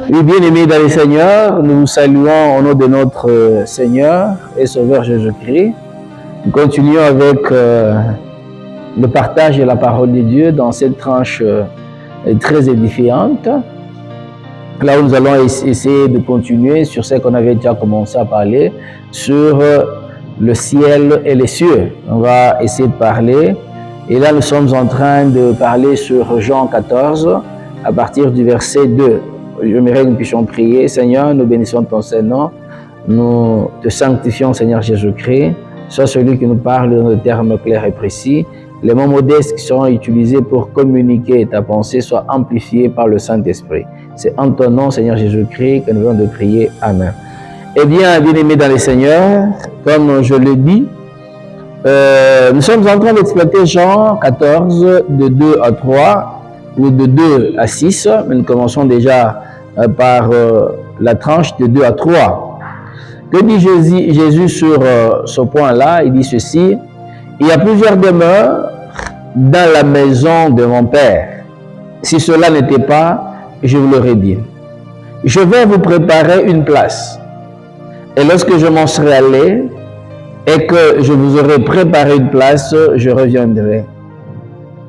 Oui, bien-aimés dans le Seigneur, nous vous saluons au nom de notre Seigneur et Sauveur Jésus-Christ. Nous continuons avec le partage de la parole de Dieu dans cette tranche très édifiante. Là où nous allons essayer de continuer sur ce qu'on avait déjà commencé à parler, sur le ciel et les cieux. On va essayer de parler. Et là, nous sommes en train de parler sur Jean 14, à partir du verset 2. J'aimerais que nous puissions prier. Seigneur, nous bénissons ton Saint-Nom. Nous te sanctifions, Seigneur Jésus-Christ. Sois celui qui nous parle dans des termes clairs et précis. Les mots modestes qui seront utilisés pour communiquer ta pensée soient amplifiés par le Saint-Esprit. C'est en ton nom, Seigneur Jésus-Christ, que nous venons de prier. Amen. Eh bien, bien-aimés dans le Seigneur, comme je le dis, nous sommes en train d'exploiter Jean 14, de 2 à 3, ou de 2 à 6, mais nous commençons déjà par la tranche de 2 à 3. Que dit Jésus sur ce point-là? Il dit ceci: il y a plusieurs demeures dans la maison de mon Père. Si cela n'était pas, je vous l'aurais dit. Je vais vous préparer une place. Et lorsque je m'en serai allé et que je vous aurai préparé une place, je reviendrai.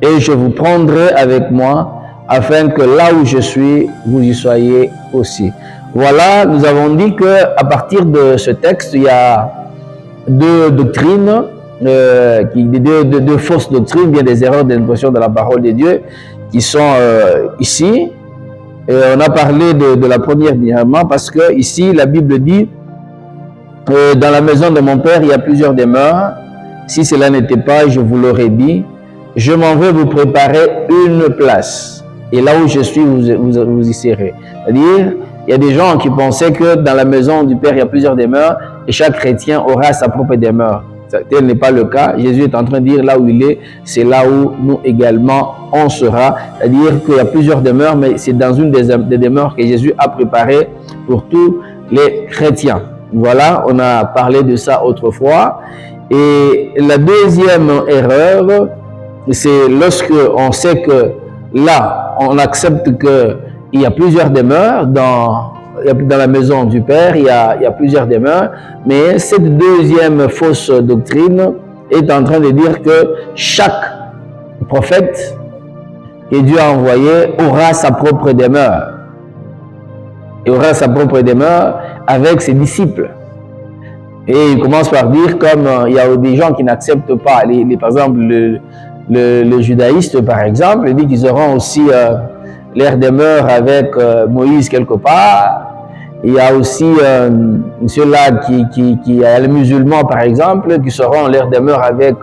Et je vous prendrai avec moi, afin que là où je suis, vous y soyez aussi. Voilà, nous avons dit qu'à partir de ce texte, il y a deux doctrines, deux fausses doctrines, bien des erreurs d'interprétation de la parole de Dieu qui sont ici. Et on a parlé de la première dernièrement parce que ici, la Bible dit dans la maison de mon Père, il y a plusieurs demeures. Si cela n'était pas, je vous l'aurais dit. Je m'en vais vous préparer une place. Et là où je suis, vous y serez. C'est-à-dire, il y a des gens qui pensaient que dans la maison du Père, il y a plusieurs demeures et chaque chrétien aura sa propre demeure. Tel n'est pas le cas. Jésus est en train de dire là où il est, c'est là où nous également on sera. C'est-à-dire qu'il y a plusieurs demeures, mais c'est dans une des demeures que Jésus a préparées pour tous les chrétiens. Voilà, on a parlé de ça autrefois. Et la deuxième erreur, c'est lorsque on sait que là, on accepte qu'il y a plusieurs demeures dans la maison du Père, il y a plusieurs demeures, mais cette deuxième fausse doctrine est en train de dire que chaque prophète que Dieu a envoyé aura sa propre demeure. Il aura sa propre demeure avec ses disciples. Et il commence par dire, comme il y a des gens qui n'acceptent pas, par exemple le judaïste par exemple, il dit qu'ils auront aussi leur demeure avec Moïse quelque part. Il y a aussi ceux-là les musulmans par exemple, qui seront leur demeure avec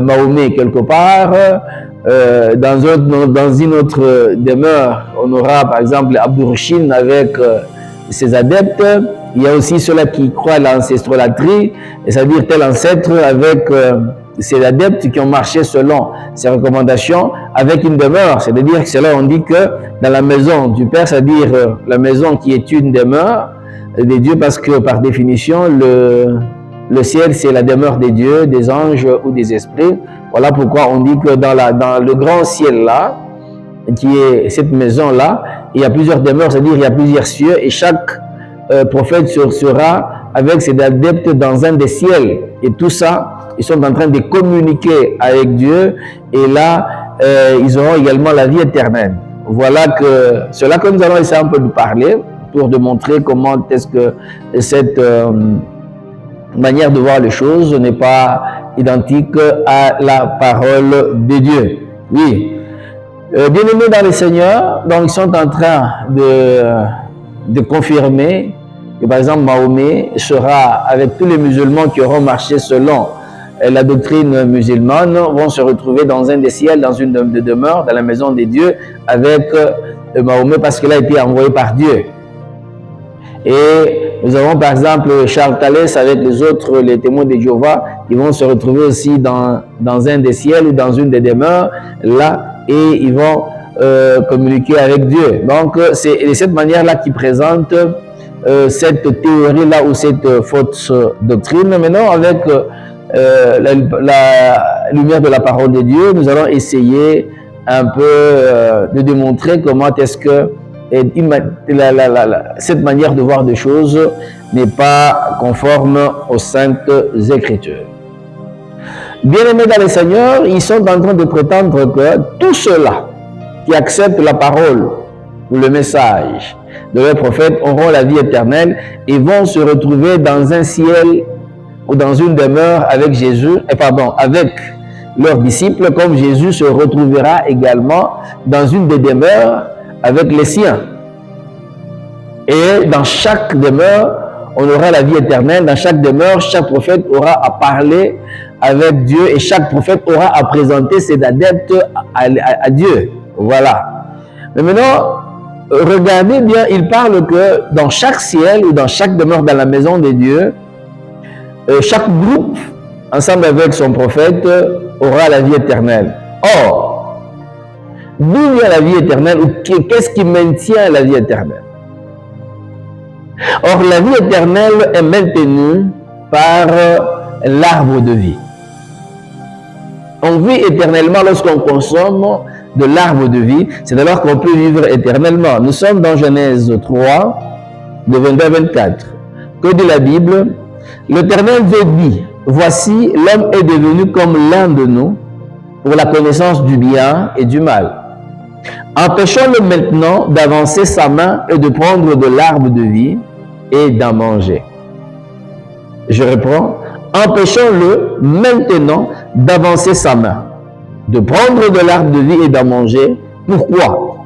Mahomet quelque part. Dans une autre demeure, on aura par exemple Abdurrahim avec ses adeptes. Il y a aussi ceux-là qui croient à l'ancestrologie, c'est-à-dire tel ancêtre avec ses adeptes qui ont marché selon ses recommandations avec une demeure. C'est-à-dire que cela, on dit que dans la maison du Père, c'est-à-dire la maison qui est une demeure de Dieu, parce que par définition, le ciel, c'est la demeure des dieux, des anges ou des esprits. Voilà pourquoi on dit que dans le grand ciel-là, qui est cette maison-là, il y a plusieurs demeures, c'est-à-dire il y a plusieurs cieux, et chaque prophète sera avec ses adeptes dans un des ciels. Et tout ça, ils sont en train de communiquer avec Dieu, et là, ils auront également la vie éternelle. Voilà cela que nous allons essayer un peu de parler, pour démontrer comment est-ce que cette manière de voir les choses n'est pas identique à la parole de Dieu. Oui. Bien-aimés dans le Seigneur, donc ils sont en train de confirmer que par exemple Mahomet sera avec tous les musulmans qui auront marché selon la doctrine musulmane, vont se retrouver dans un des ciels, dans une demeure, dans la maison des dieux, avec Mahomet parce qu'il a été envoyé par Dieu. Et nous avons par exemple Charles Thalès avec les témoins de Jéhovah, qui vont se retrouver aussi dans un des ciels ou dans une des demeures, là, et ils vont communiquer avec Dieu. Donc c'est de cette manière-là qu'ils présentent cette théorie-là ou cette fausse doctrine. Maintenant, avec la lumière de la parole de Dieu, nous allons essayer un peu de démontrer comment est-ce que cette manière de voir des choses n'est pas conforme aux Saintes Écritures. Bien-aimés dans le Seigneur, ils sont en train de prétendre que tous ceux-là qui acceptent la parole ou le message de leur prophète auront la vie éternelle et vont se retrouver dans un ciel ou dans une demeure avec Jésus, avec leurs disciples, comme Jésus se retrouvera également dans une des demeures avec les siens. Et dans chaque demeure, on aura la vie éternelle. Dans chaque demeure, chaque prophète aura à parler avec Dieu et chaque prophète aura à présenter ses adeptes à Dieu. Voilà. Mais maintenant, regardez bien, il parle que dans chaque ciel ou dans chaque demeure dans la maison de Dieu, chaque groupe, ensemble avec son prophète, aura la vie éternelle. Or, d'où vient la vie éternelle ou qu'est-ce qui maintient la vie éternelle? Or, la vie éternelle est maintenue par l'arbre de vie. On vit éternellement lorsqu'on consomme de l'arbre de vie, c'est alors qu'on peut vivre éternellement. Nous sommes dans Genèse 3, de 22 à 24. Que dit la Bible? L'Éternel Dieu dit, voici, l'homme est devenu comme l'un de nous pour la connaissance du bien et du mal. Empêchons-le maintenant d'avancer sa main et de prendre de l'arbre de vie et d'en manger. Je reprends. Empêchons-le maintenant d'avancer sa main, de prendre de l'arbre de vie et d'en manger. Pourquoi?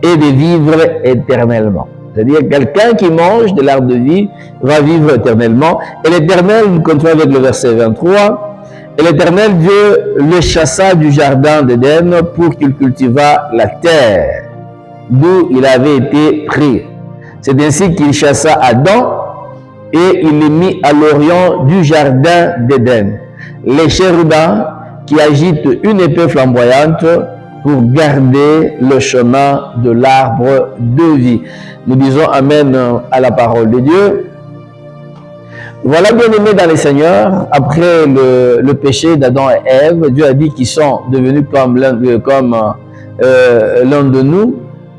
Et de vivre éternellement. C'est-à-dire quelqu'un qui mange de l'arbre de vie va vivre éternellement. Et l'Éternel, nous continuons avec le verset 23, et l'Éternel Dieu le chassa du jardin d'Éden pour qu'il cultivât la terre, d'où il avait été pris. C'est ainsi qu'il chassa Adam et il le mit à l'orient du jardin d'Éden. Les chérubins qui agitent une épée flamboyante pour garder le chemin de l'arbre de vie. Nous disons Amen à la parole de Dieu. Voilà, bien-aimés dans le Seigneur, après le péché d'Adam et Ève, Dieu a dit qu'ils sont devenus comme l'un de nous,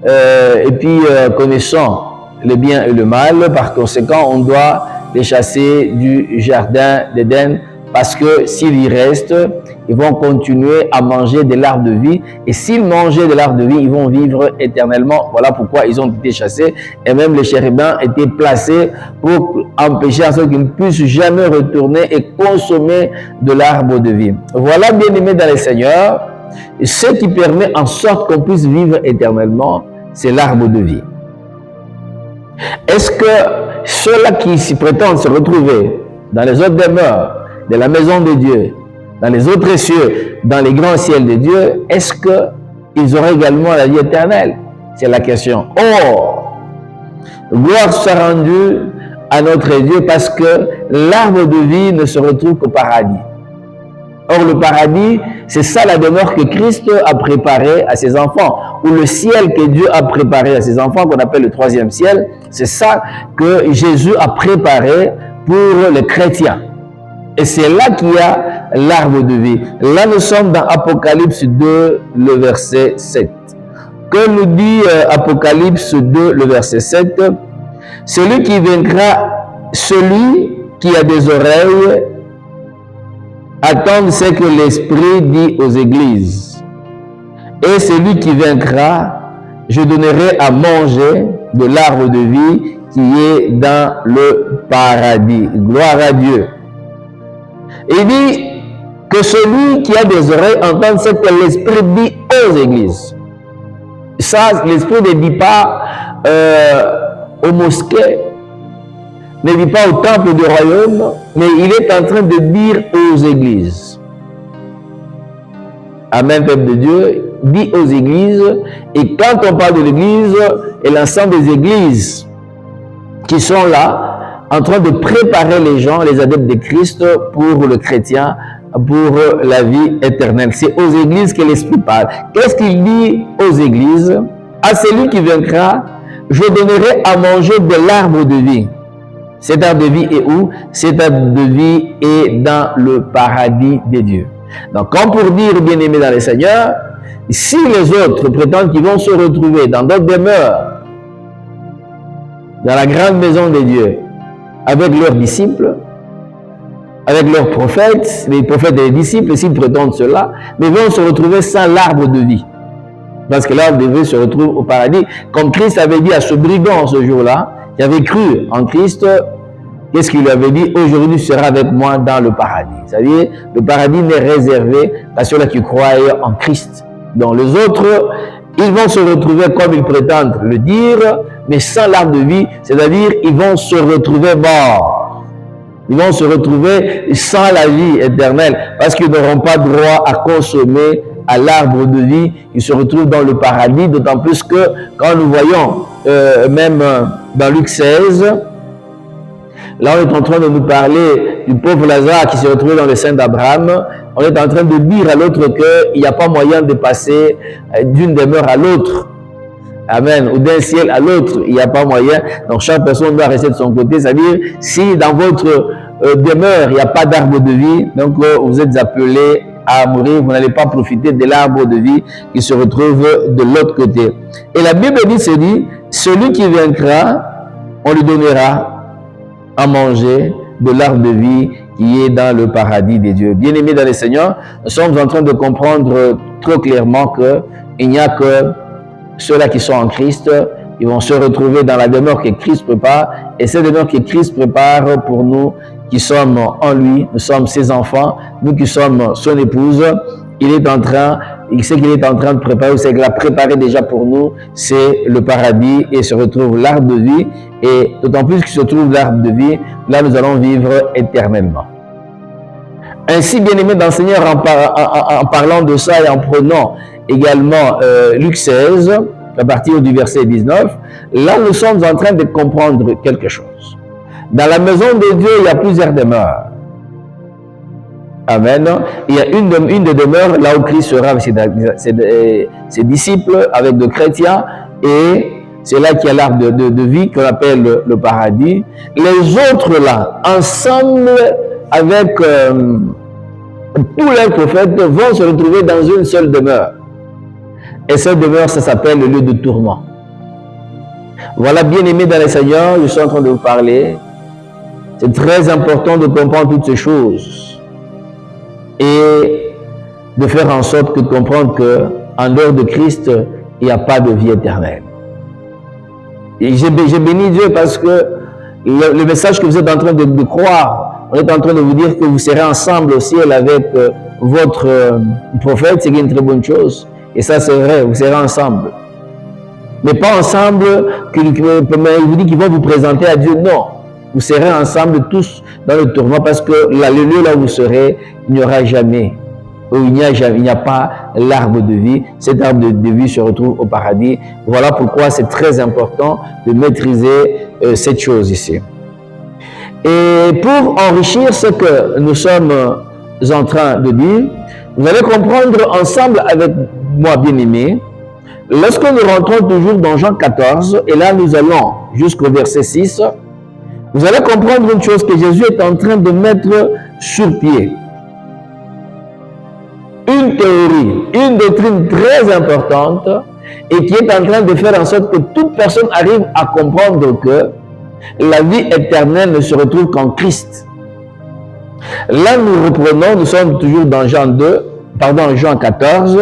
et puis connaissant le bien et le mal. Par conséquent, on doit les chasser du jardin d'Éden, parce que s'ils y restent, ils vont continuer à manger de l'arbre de vie. Et s'ils mangeaient de l'arbre de vie, ils vont vivre éternellement. Voilà pourquoi ils ont été chassés. Et même les chérubins étaient placés pour empêcher à ceux qui ne puissent jamais retourner et consommer de l'arbre de vie. Voilà, bien-aimés dans le Seigneur, ce qui permet en sorte qu'on puisse vivre éternellement, c'est l'arbre de vie. Est-ce que ceux-là qui s'y prétendent se retrouver dans les autres demeures de la maison de Dieu, dans les autres cieux, dans les grands ciels de Dieu, est-ce qu'ils auraient également la vie éternelle? C'est la question. Or, gloire soit rendue à notre Dieu parce que l'arbre de vie ne se retrouve qu'au paradis. Or, le paradis, c'est ça la demeure que Christ a préparée à ses enfants, ou le ciel que Dieu a préparé à ses enfants, qu'on appelle le troisième ciel. C'est ça que Jésus a préparé pour les chrétiens. Et c'est là qu'il y a l'arbre de vie. Là, nous sommes dans Apocalypse 2, le verset 7. Que nous dit Apocalypse 2, le verset 7? Celui qui vaincra, celui qui a des oreilles, attend ce que l'Esprit dit aux églises. Et celui qui vaincra, je donnerai à manger de l'arbre de vie qui est dans le paradis. Gloire à Dieu. Il dit que celui qui a des oreilles entende ce que l'Esprit dit aux églises. Ça, l'Esprit ne dit pas aux mosquées, ne dit pas au temple du royaume, mais il est en train de dire aux églises. Amen, peuple de Dieu, dit aux églises. Et quand on parle de l'église, et l'ensemble des églises qui sont là, en train de préparer les gens, les adeptes de Christ, pour le chrétien, pour la vie éternelle. C'est aux églises que l'Esprit parle. Qu'est-ce qu'il dit aux églises? À celui qui vaincra, je donnerai à manger de l'arbre de vie. Cet arbre de vie est où? Cet arbre de vie est dans le paradis de Dieu. Donc, comme pour dire, bien-aimés dans le Seigneur, si les autres prétendent qu'ils vont se retrouver dans d'autres demeures dans la grande maison de Dieu, avec leurs disciples, avec leurs prophètes, les prophètes et les disciples, s'ils prétendent cela, mais vont se retrouver sans l'arbre de vie. Parce que l'arbre de vie se retrouve au paradis. Comme Christ avait dit à ce brigand ce jour-là, qui avait cru en Christ, qu'est-ce qu'il lui avait dit? Aujourd'hui, tu seras avec moi dans le paradis. C'est-à-dire, le paradis n'est réservé qu'à ceux-là qui croient en Christ. Donc les autres, ils vont se retrouver comme ils prétendent le dire, mais sans l'arbre de vie, c'est-à-dire ils vont se retrouver morts. Ils vont se retrouver sans la vie éternelle parce qu'ils n'auront pas droit à consommer à l'arbre de vie. Ils se retrouvent dans le paradis, d'autant plus que quand nous voyons même dans Luc 16, là on est en train de nous parler du pauvre Lazare qui s'est retrouvé dans le sein d'Abraham. On est en train de dire à l'autre qu'il n'y a pas moyen de passer d'une demeure à l'autre. Amen. Ou d'un ciel à l'autre, il n'y a pas moyen. Donc chaque personne doit rester de son côté. C'est-à-dire, si dans votre demeure, il n'y a pas d'arbre de vie, donc vous êtes appelés à mourir. Vous n'allez pas profiter de l'arbre de vie qui se retrouve de l'autre côté. Et la Bible dit, celui qui vaincra, on lui donnera à manger de l'arbre de vie qui est dans le paradis des dieux. Bien-aimés dans le Seigneur, nous sommes en train de comprendre trop clairement qu'il n'y a que ceux-là qui sont en Christ, ils vont se retrouver dans la demeure que Christ prépare, et cette demeure que Christ prépare pour nous qui sommes en lui, nous sommes ses enfants, nous qui sommes son épouse, il sait qu'il est en train de préparer, c'est qu'il a préparé déjà pour nous, c'est le paradis, et se retrouve l'arbre de vie, et d'autant plus qu'il se trouve l'arbre de vie, là nous allons vivre éternellement. Ainsi, bien-aimés dans le Seigneur, en parlant de ça et en prenant également Luc 16, à partir du verset 19, là nous sommes en train de comprendre quelque chose. Dans la maison de Dieu, il y a plusieurs demeures. Amen. Il y a une des demeures là où Christ sera avec ses disciples, avec des chrétiens, et c'est là qu'il y a l'arbre de vie qu'on appelle le paradis. Les autres là, ensemble avec tous les prophètes, vont se retrouver dans une seule demeure. Et cette demeure, ça s'appelle le lieu de tourment. Voilà, bien-aimés dans le Seigneur, je suis en train de vous parler. C'est très important de comprendre toutes ces choses et de faire en sorte de comprendre qu'en dehors de Christ, il n'y a pas de vie éternelle. Et j'ai béni Dieu parce que le message que vous êtes en train de croire, on est en train de vous dire que vous serez ensemble au ciel avec votre prophète, c'est une très bonne chose. Et ça, c'est vrai, vous serez ensemble. Mais pas ensemble, il vous dit qu'ils vont vous présenter à Dieu. Non, vous serez ensemble tous dans le tourment parce que le lieu là où vous serez, il n'y aura jamais, il n'y a pas l'arbre de vie. Cet arbre de vie se retrouve au paradis. Voilà pourquoi c'est très important de maîtriser cette chose ici. Et pour enrichir ce que nous sommes en train de dire, vous allez comprendre ensemble avec moi, bien-aimé, lorsque nous rentrons toujours dans Jean 14, et là nous allons jusqu'au verset 6, vous allez comprendre une chose que Jésus est en train de mettre sur pied. Une théorie, une doctrine très importante et qui est en train de faire en sorte que toute personne arrive à comprendre que la vie éternelle ne se retrouve qu'en Christ. Là, nous reprenons, nous sommes toujours dans Jean 14.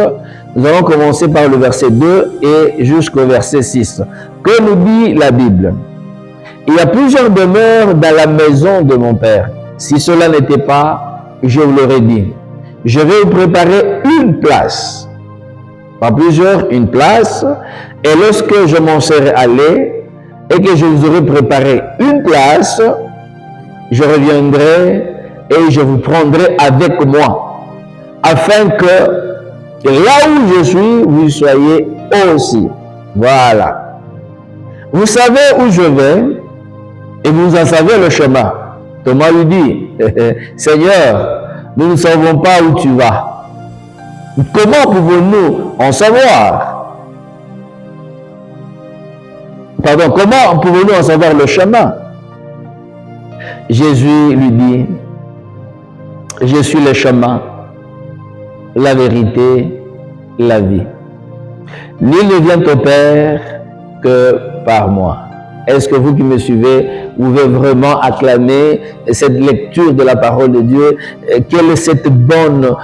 Nous allons commencer par le verset 2 et jusqu'au verset 6. Que nous dit la Bible? Il y a plusieurs demeures dans la maison de mon Père. Si cela n'était pas, je vous l'aurais dit. Je vais vous préparer une place. Pas plusieurs, une place. Et lorsque je m'en serai allé et que je vous aurai préparé une place, je reviendrai et je vous prendrai avec moi, afin que là où je suis, vous soyez aussi. Voilà. Vous savez où je vais et vous en savez le chemin. Thomas lui dit, Seigneur, nous ne savons pas où tu vas. Comment pouvons-nous en savoir? Pardon, comment pouvons-nous en savoir le chemin? Jésus lui dit, je suis le chemin, la vérité, la vie. Nul ne vient au Père que par moi. Est-ce que vous qui me suivez pouvez vraiment acclamer cette lecture de la parole de Dieu? Quelle est cette bonne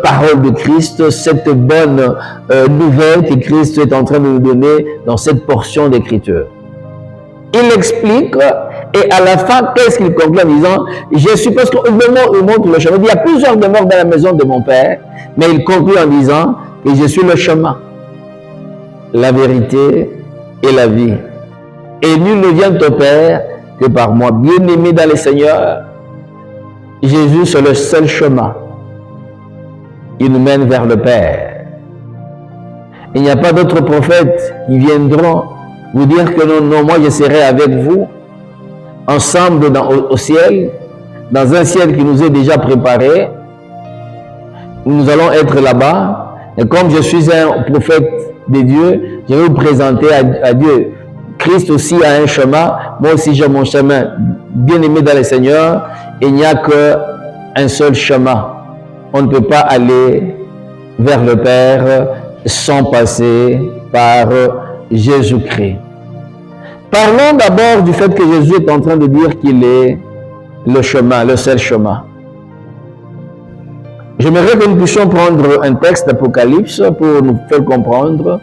parole de Christ, cette bonne nouvelle que Christ est en train de nous donner dans cette portion d'écriture? Il explique et à la fin, qu'est-ce qu'il conclut en disant, je suppose qu'il montre le chemin. Il y a plusieurs demeures dans la maison de mon Père, mais il conclut en disant que je suis le chemin, la vérité et la vie. Et nul ne vient au Père que par moi. Bien-aimé dans le Seigneur, Jésus c'est le seul chemin. Il nous mène vers le Père. Il n'y a pas d'autres prophètes qui viendront vous dire que non, moi je serai avec vous, ensemble au ciel, dans un ciel qui nous est déjà préparé. Nous allons être là-bas. Et comme je suis un prophète de Dieu, je vais vous présenter à Dieu. Christ aussi a un chemin, moi aussi j'ai mon chemin. Bien-aimé dans le Seigneur, il n'y a qu'un seul chemin. On ne peut pas aller vers le Père sans passer par Jésus-Christ. Parlons d'abord du fait que Jésus est en train de dire qu'il est le chemin, le seul chemin. J'aimerais que nous puissions prendre un texte d'Apocalypse pour nous faire comprendre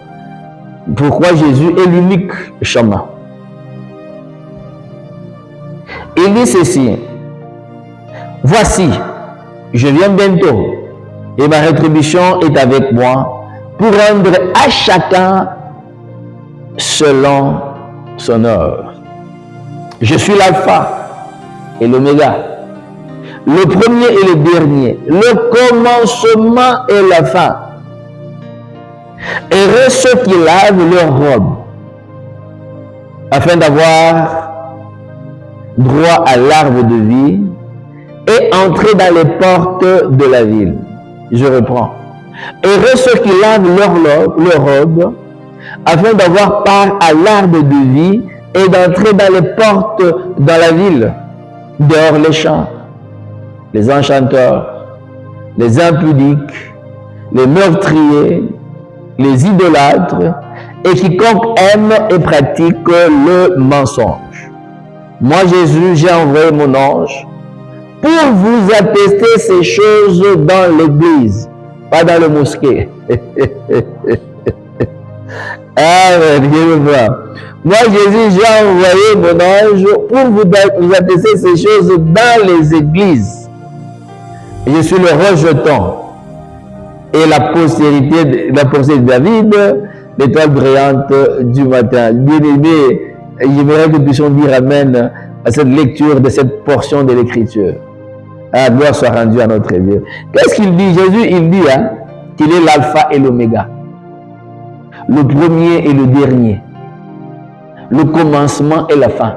pourquoi Jésus est l'unique chemin. Il dit ceci, « Voici, je viens bientôt, et ma rétribution est avec moi, pour rendre à chacun selon son œuvre. Je suis l'alpha et l'oméga, le premier et le dernier, le commencement et la fin. Heureux ceux qui lavent leurs robes, afin d'avoir droit à l'arbre de vie et entrer dans les portes de la ville. » Je reprends. Heureux ceux qui lavent leurs robes, afin d'avoir part à l'arbre de vie et d'entrer dans les portes dans la ville. Dehors les champs, les enchanteurs, les impudiques, les meurtriers, les idolâtres et quiconque aime et pratique le mensonge. Moi, Jésus, j'ai envoyé mon ange pour vous attester ces choses dans l'église, pas dans le mosquée. Ah, Dieu me voit. Moi, Jésus, j'ai envoyé mon ange pour vous attester ces choses dans les églises. Je suis le rejeton et la postérité de David, l'étoile brillante du matin. Bien-aimé, j'aimerais que nous puissions dire Amen à cette lecture de cette portion de l'Écriture. Ah, gloire soit rendue à notre Dieu. Qu'est-ce qu'il dit? Jésus, il dit qu'il est l'alpha et l'oméga, le premier et le dernier, le commencement et la fin.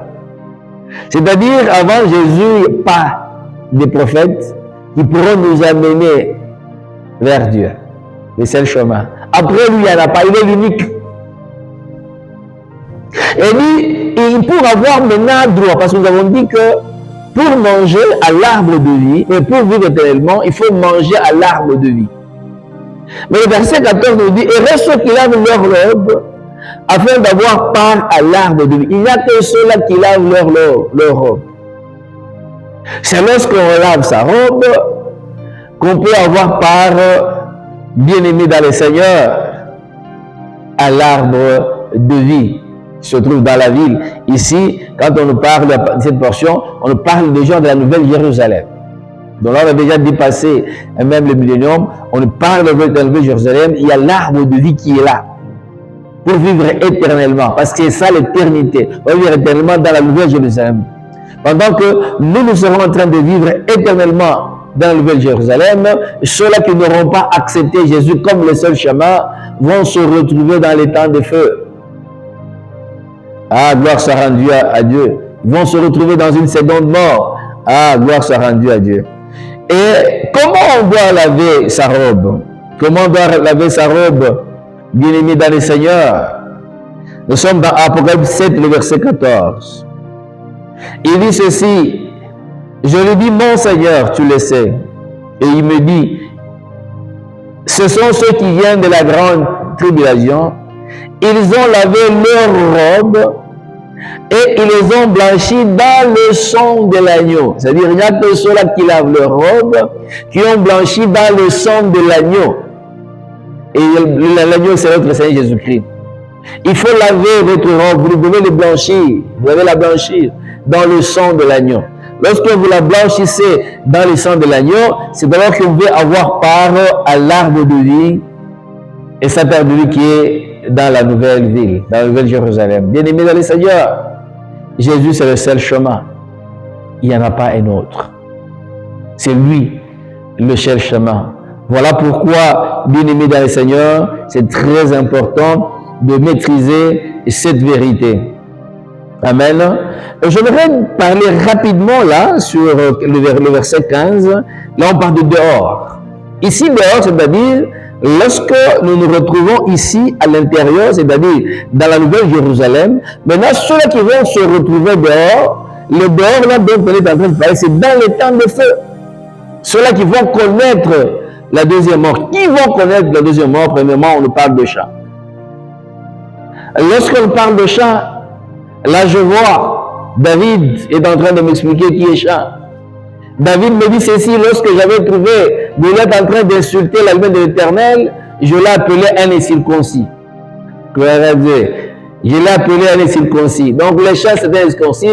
C'est-à-dire, avant Jésus, pas des prophètes qui pourront nous amener vers Dieu. Le seul chemin. Après lui, il n'y en a pas, il est l'unique. Et lui, il pour avoir maintenant droit, parce que nous avons dit que pour manger à l'arbre de vie, et pour vivre éternellement, il faut manger à l'arbre de vie. Mais le verset 14 nous dit, et reste ceux qui lavent leur robe, afin d'avoir part à l'arbre de vie. Il n'y a que ceux-là qui lavent leur robe. C'est lorsqu'on lave sa robe qu'on peut avoir part, bien-aimé dans le Seigneur, à l'arbre de vie qui se trouve dans la ville. Ici, quand on nous parle de cette portion, on nous parle déjà de la Nouvelle Jérusalem. Donc là, on a déjà dépassé même le millénium. On nous parle de la Nouvelle Jérusalem. Il y a l'arbre de vie qui est là pour vivre éternellement. Parce que c'est ça l'éternité. On va vivre éternellement dans la Nouvelle Jérusalem. Pendant que nous serons en train de vivre éternellement dans la Nouvelle Jérusalem, ceux-là qui n'auront pas accepté Jésus comme le seul chemin vont se retrouver dans les temps de feu. Ah, gloire soit rendue à Dieu. Ils vont se retrouver dans une seconde mort. Ah, gloire soit rendue à Dieu. Et comment on doit laver sa robe? Comment on doit laver sa robe, bien-aimé dans le Seigneur? Nous sommes dans Apocalypse 7, le verset 14. Il dit ceci, je lui dis, mon Seigneur, tu le sais. Et il me dit, ce sont ceux qui viennent de la grande tribulation. Ils ont lavé leurs robes Et ils les ont blanchis dans le sang de l'agneau. C'est-à-dire, il n'y a que ceux-là qui lavent leur robe, qui ont blanchi dans le sang de l'agneau. Et l'agneau, c'est notre Seigneur Jésus-Christ. Il faut laver votre robe, vous devez le blanchir, vous devez la blanchir dans le sang de l'agneau. Lorsque vous la blanchissez dans le sang de l'agneau, c'est alors que vous pouvez avoir part à l'arbre de vie, et cet arbre de vie qui est dans la nouvelle ville, dans la nouvelle Jérusalem. Bien-aimés dans le Seigneur, Jésus c'est le seul chemin. Il n'y en a pas un autre. C'est lui le seul chemin. Voilà pourquoi, bien-aimés dans le Seigneur, c'est très important de maîtriser cette vérité. Amen. Je voudrais parler rapidement là sur le verset 15. Là, on parle de dehors. Ici, dehors, c'est-à-dire lorsque nous nous retrouvons ici à l'intérieur, c'est-à-dire dans la nouvelle Jérusalem, maintenant ceux-là qui vont se retrouver dehors, le dehors là dont on est en train de parler, c'est dans les temps de feu. Ceux-là qui vont connaître la deuxième mort. Qui vont connaître la deuxième mort? Premièrement, on nous parle de chats. Lorsqu'on parle de chats, là je vois, David est en train de m'expliquer qui est chat. David me dit ceci, lorsque j'avais trouvé Goliath en train d'insulter l'alliance de l'Éternel, je l'ai appelé un incirconcis. Je l'ai appelé un incirconcis. Donc les chats c'était un incirconcis.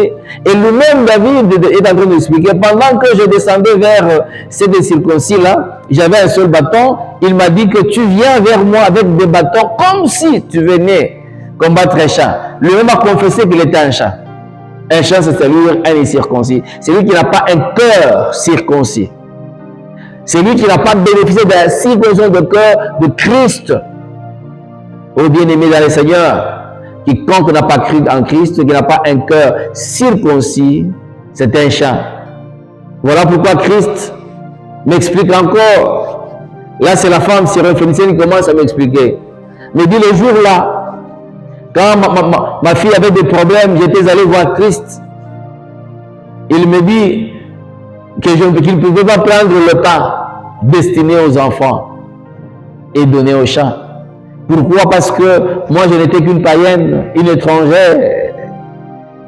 Et lui-même David est en train d'expliquer, pendant que je descendais vers cet incirconcis-là, j'avais un seul bâton, il m'a dit que tu viens vers moi avec des bâtons comme si tu venais combattre un chat. Lui-même a confessé qu'il était un chat. Un chat, c'est celui un incirconcis. C'est lui qui n'a pas un cœur circoncis. C'est lui qui n'a pas bénéficié de la circoncision de cœur de Christ. Ô bien-aimé dans le Seigneur, quiconque n'a pas cru en Christ, qui n'a pas un cœur circoncis, c'est un chat. Voilà pourquoi Christ m'explique encore. Là, c'est la femme syrophénicienne qui commence à m'expliquer. Mais dit le jour là, quand ma fille avait des problèmes, j'étais allé voir Christ. Il me dit qu'il ne pouvait pas prendre le pain destiné aux enfants et donner aux chats. Pourquoi? Parce que moi, je n'étais qu'une païenne, une étrangère.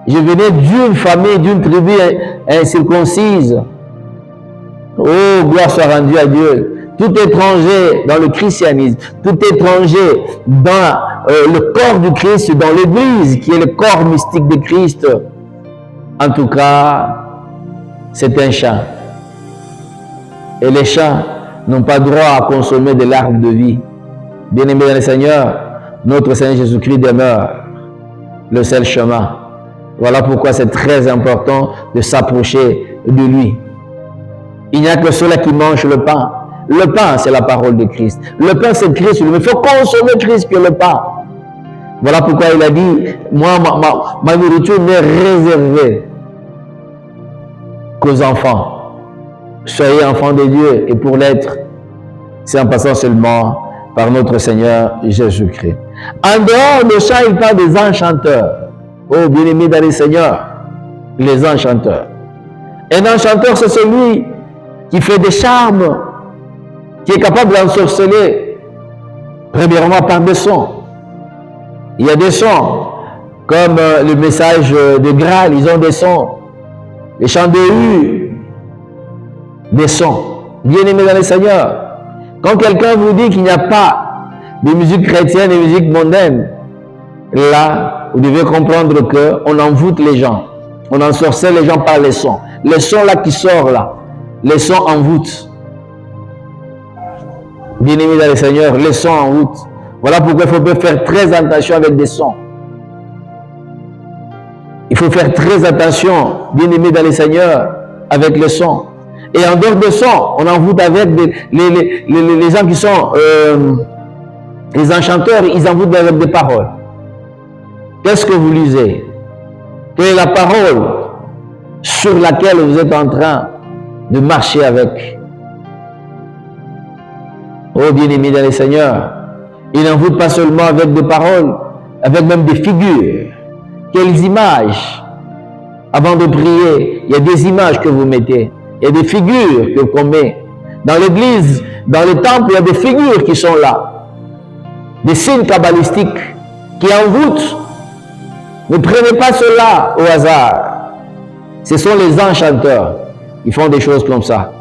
Je venais d'une famille, d'une tribu incirconcise. Oh, gloire soit rendue à Dieu. Tout étranger dans le christianisme, tout étranger dans le corps du Christ, dans l'Église, qui est le corps mystique de Christ, en tout cas, c'est un chat. Et les chats n'ont pas droit à consommer de l'arbre de vie. Bien-aimés dans le Seigneur, notre Seigneur Jésus-Christ demeure le seul chemin. Voilà pourquoi c'est très important de s'approcher de lui. Il n'y a que ceux-là qui mangent le pain. Le pain, c'est la parole de Christ. Le pain, c'est Christ. Il faut consommer Christ que le pain. Voilà pourquoi il a dit, moi, ma nourriture n'est réservée qu'aux enfants. Soyez enfants de Dieu. Et pour l'être, c'est en passant seulement par notre Seigneur Jésus-Christ. En dehors de ça, il parle des enchanteurs. Oh, bien-aimés dans le Seigneur, les enchanteurs. Un enchanteur, c'est celui qui fait des charmes, qui est capable d'ensorceler, premièrement par des sons. Il y a des sons, comme le message de Graal, ils ont des sons. Les chants de Hue, des sons. Bien-aimés dans le Seigneur, quand quelqu'un vous dit qu'il n'y a pas de musique chrétienne et de musique mondaine, là, vous devez comprendre qu'on envoûte les gens. On ensorcelle les gens par les sons. Les sons là qui sortent là, les sons envoûtent. Bien-aimés dans le Seigneur, les sons envoûtent. Voilà pourquoi il faut faire très attention avec des sons. Il faut faire très attention, bien-aimés dans le Seigneur, avec les sons. Et en dehors de sons, on envoûte avec les gens qui sont les enchanteurs, ils envoûtent avec des paroles. Qu'est-ce que vous lisez? Quelle est la parole sur laquelle vous êtes en train de marcher avec? Oh bien-aimés dans le Seigneur, il n'envoûte pas seulement avec des paroles, avec même des figures. Quelles images? Avant de prier, il y a des images que vous mettez. Il y a des figures qu'on met. Dans l'église, dans le temple, il y a des figures qui sont là. Des signes kabbalistiques qui envoûtent. Ne prenez pas cela au hasard. Ce sont les enchanteurs qui font des choses comme ça.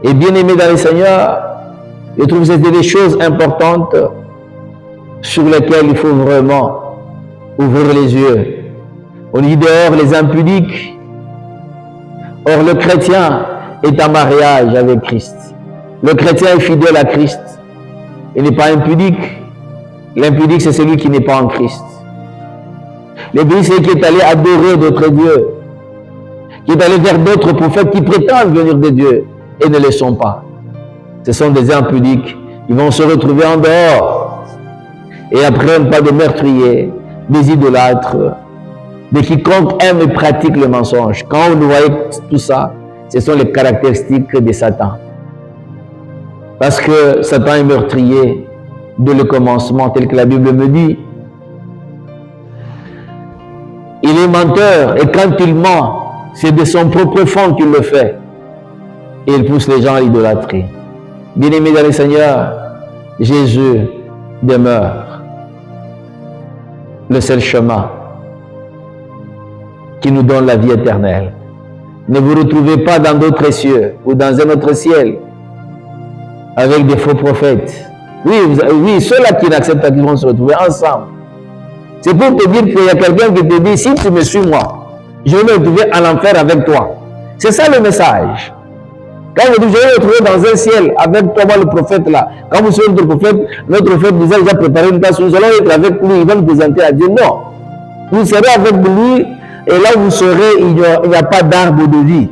Et bien aimé dans le Seigneur, je trouve que c'est des choses importantes sur lesquelles il faut vraiment ouvrir les yeux. On dit dehors les impudiques. Or le chrétien est en mariage avec Christ. Le chrétien est fidèle à Christ. Il n'est pas impudique. L'impudique, c'est celui qui n'est pas en Christ. L'impudique, c'est qui est allé adorer d'autres dieux, qui est allé vers d'autres prophètes qui prétendent venir de Dieu et ne le sont pas. Ce sont des impudiques. Ils vont se retrouver en dehors et apprennent pas de meurtriers, des idolâtres, de quiconque aime et pratique le mensonge. Quand vous voyez tout ça, ce sont les caractéristiques de Satan. Parce que Satan est meurtrier dès le commencement, tel que la Bible me dit. Il est menteur et quand il ment, c'est de son propre fond qu'il le fait. Et il pousse les gens à l'idolâtrie. Bien-aimés dans le Seigneur, Jésus demeure le seul chemin qui nous donne la vie éternelle. Ne vous retrouvez pas dans d'autres cieux ou dans un autre ciel avec des faux prophètes. Oui, ceux-là qui n'acceptent pas qu'ils vont se retrouver ensemble. C'est pour te dire qu'il y a quelqu'un qui te dit, si tu me suis moi, je vais me retrouver en enfer avec toi. C'est ça le message. Quand je dis, je vais me retrouver dans un ciel avec toi, moi, le prophète là. Quand vous serez notre prophète nous a déjà préparé une place, nous allons être avec lui, il va nous présenter à Dieu. Non. Vous serez avec lui, et là où vous serez, il n'y a pas d'arbre de vie.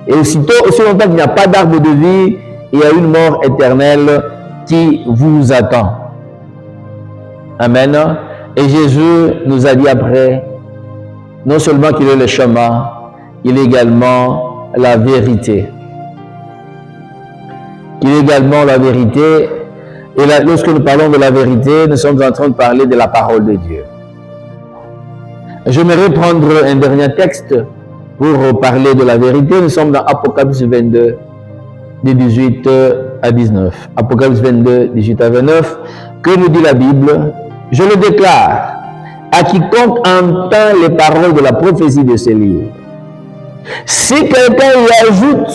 Et aussi longtemps qu'il n'y a pas d'arbre de vie, il y a une mort éternelle qui vous attend. Amen. Et Jésus nous a dit après, non seulement qu'il est le chemin, il est également la vérité. Il est également la vérité. Et là, lorsque nous parlons de la vérité, nous sommes en train de parler de la parole de Dieu. J'aimerais prendre un dernier texte pour parler de la vérité. Nous sommes dans Apocalypse 22, de 18 à 19. Apocalypse 22, 18 à 29. Que nous dit la Bible? Je le déclare à quiconque entend les paroles de la prophétie de ce livre. Si quelqu'un y ajoute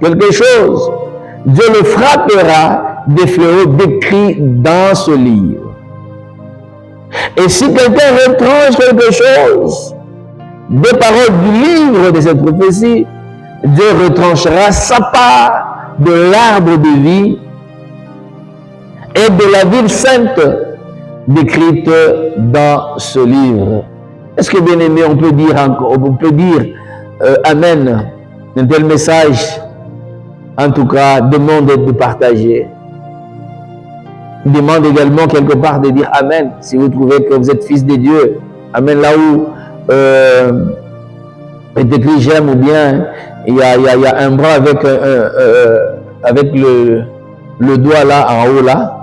quelque chose, Dieu le frappera des fléaux décrits dans ce livre. Et si quelqu'un retranche quelque chose des paroles du livre de cette prophétie, Dieu retranchera sa part de l'arbre de vie et de la ville sainte décrite dans ce livre. Est-ce que, bien aimé, on peut dire Amen, un tel message, en tout cas, demande d'être partagé. Il demande également quelque part de dire Amen, si vous trouvez que vous êtes fils de Dieu. Amen, là où est écrit j'aime, ou bien il y a un bras avec le doigt là, en haut là.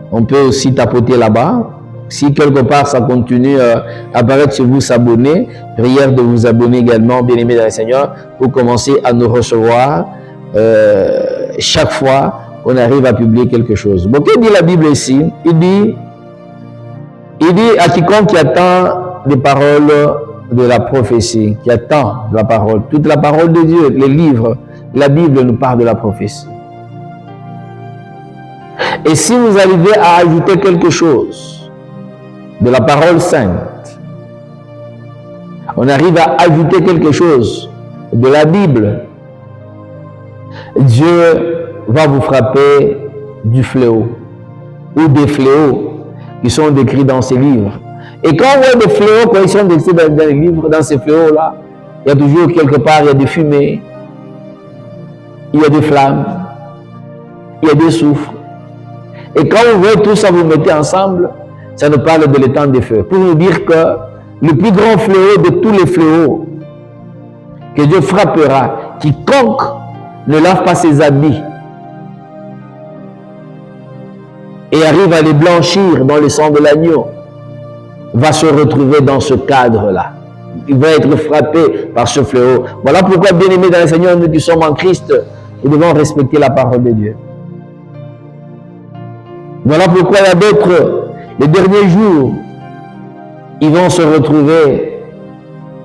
On peut aussi tapoter là-bas. Si quelque part ça continue à apparaître chez vous, s'abonner, prière de vous abonner également, bien-aimés dans le Seigneur, pour commencer à nous recevoir chaque fois qu'on arrive à publier quelque chose. Bon, que dit la Bible ici? Il dit à quiconque qui attend les paroles de la prophétie, qui attend la parole, toute la parole de Dieu, les livres, la Bible nous parle de la prophétie. Et si vous arrivez à ajouter quelque chose de la parole sainte, on arrive à ajouter quelque chose de la Bible, Dieu va vous frapper du fléau ou des fléaux qui sont décrits dans ces livres. Et quand on voit des fléaux, quand ils sont décrits dans les livres, dans ces fléaux-là, il y a toujours quelque part, il y a des fumées, il y a des flammes, il y a des soufres. Et quand vous voyez tout ça, vous mettez ensemble, ça nous parle de l'étang des feux. Pour nous dire que le plus grand fléau de tous les fléaux que Dieu frappera, quiconque ne lave pas ses habits et arrive à les blanchir dans le sang de l'agneau, va se retrouver dans ce cadre-là. Il va être frappé par ce fléau. Voilà pourquoi, bien-aimés dans le Seigneur, nous qui sommes en Christ, nous devons respecter la parole de Dieu. Voilà pourquoi il y a d'autres, les derniers jours, ils vont se retrouver.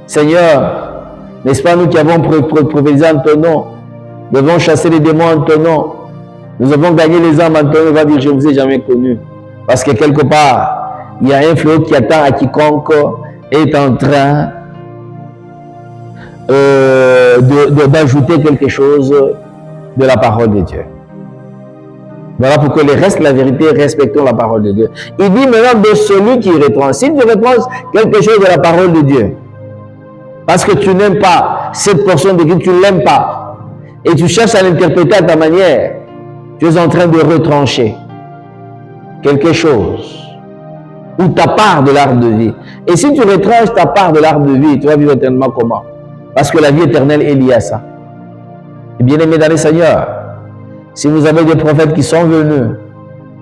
Seigneur, n'est-ce pas nous qui avons prophétisé en ton nom, devons chasser les démons en ton nom, nous avons gagné les âmes en ton nom, on va dire je ne vous ai jamais connu. Parce que quelque part, il y a un fléau qui attend à quiconque est en train d'ajouter quelque chose de la parole de Dieu. Voilà pourquoi le reste, la vérité, respectons la parole de Dieu. Il dit maintenant de celui qui retranche. Si tu retranches quelque chose de la parole de Dieu, parce que tu n'aimes pas cette portion de Dieu, tu ne l'aimes pas, et tu cherches à l'interpréter à ta manière, tu es en train de retrancher quelque chose, ou ta part de l'arbre de vie. Et si tu retranches ta part de l'arbre de vie, tu vas vivre éternellement comment? Parce que la vie éternelle est liée à ça. Et bien aimé dans le Seigneur, si vous avez des prophètes qui sont venus,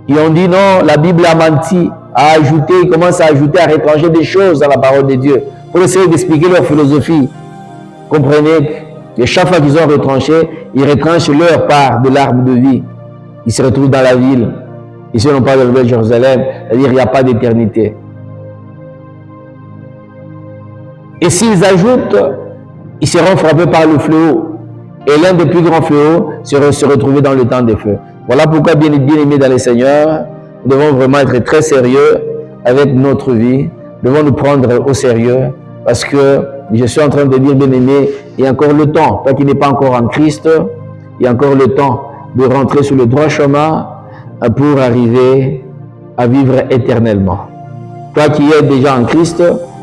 qui ont dit non, la Bible a menti, a ajouté, ils commencent à ajouter, à retrancher des choses dans la parole de Dieu, pour essayer d'expliquer leur philosophie. Comprenez que chaque fois qu'ils ont retranché, ils retranchent leur part de l'arbre de vie. Ils se retrouvent dans la ville. Ici, on parle de la Nouvelle Jérusalem, c'est-à-dire qu'il n'y a pas d'éternité. Et s'ils ajoutent, ils seront frappés par le fléau. Et l'un des plus grands fléaux sera se retrouver dans le temps des feux. Voilà pourquoi, bien aimés dans les Seigneurs, nous devons vraiment être très sérieux avec notre vie. Nous devons nous prendre au sérieux parce que je suis en train de dire, bien aimé, il y a encore le temps. Toi qui n'es pas encore en Christ, il y a encore le temps de rentrer sur le droit chemin pour arriver à vivre éternellement. Toi qui es déjà en Christ,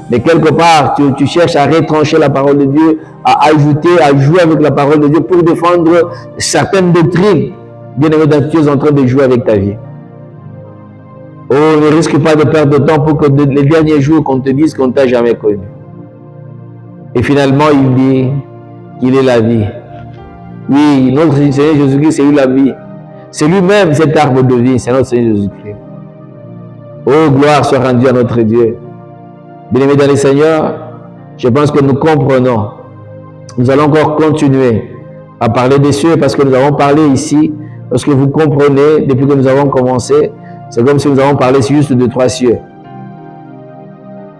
mais quelque part, tu cherches à retrancher la parole de Dieu, à ajouter, à jouer avec la parole de Dieu pour défendre certaines doctrines. Bien évidemment, tu es en train de jouer avec ta vie. Oh, ne risque pas de perdre de temps pour que les derniers jours qu'on te dise qu'on ne t'a jamais connu. Et finalement, il dit qu'il est la vie. Oui, notre Seigneur Jésus-Christ, c'est lui la vie. C'est lui-même cet arbre de vie, c'est notre Seigneur Jésus-Christ. Oh, gloire soit rendue à notre Dieu. Bien-aimés dans les Seigneurs, je pense que nous comprenons. Nous allons encore continuer à parler des cieux parce que nous avons parlé ici, parce que vous comprenez, depuis que nous avons commencé, c'est comme si nous avons parlé juste de 3 cieux.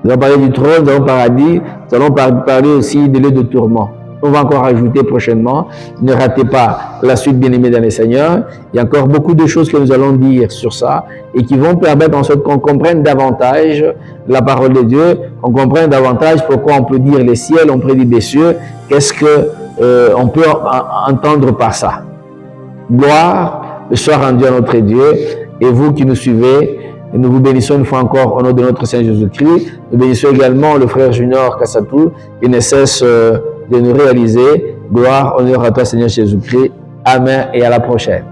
Nous avons parlé du trône, nous avons paradis, nous allons parler aussi des lieux de tourment. On va encore ajouter prochainement. Ne ratez pas la suite, bien-aimés dans les Seigneurs. Il y a encore beaucoup de choses que nous allons dire sur ça et qui vont permettre en sorte qu'on comprenne davantage la parole de Dieu, qu'on comprenne davantage pourquoi on peut dire les ciels, on peut dire des cieux, qu'est-ce qu'on peut entendre par ça. Gloire soit rendue à notre Dieu et vous qui nous suivez, nous vous bénissons une fois encore au nom de notre Seigneur Jésus-Christ. Nous bénissons également le frère Junior Kassatou qui ne cesse de nous réaliser. Gloire, honneur à toi Seigneur Jésus-Christ. Amen et à la prochaine.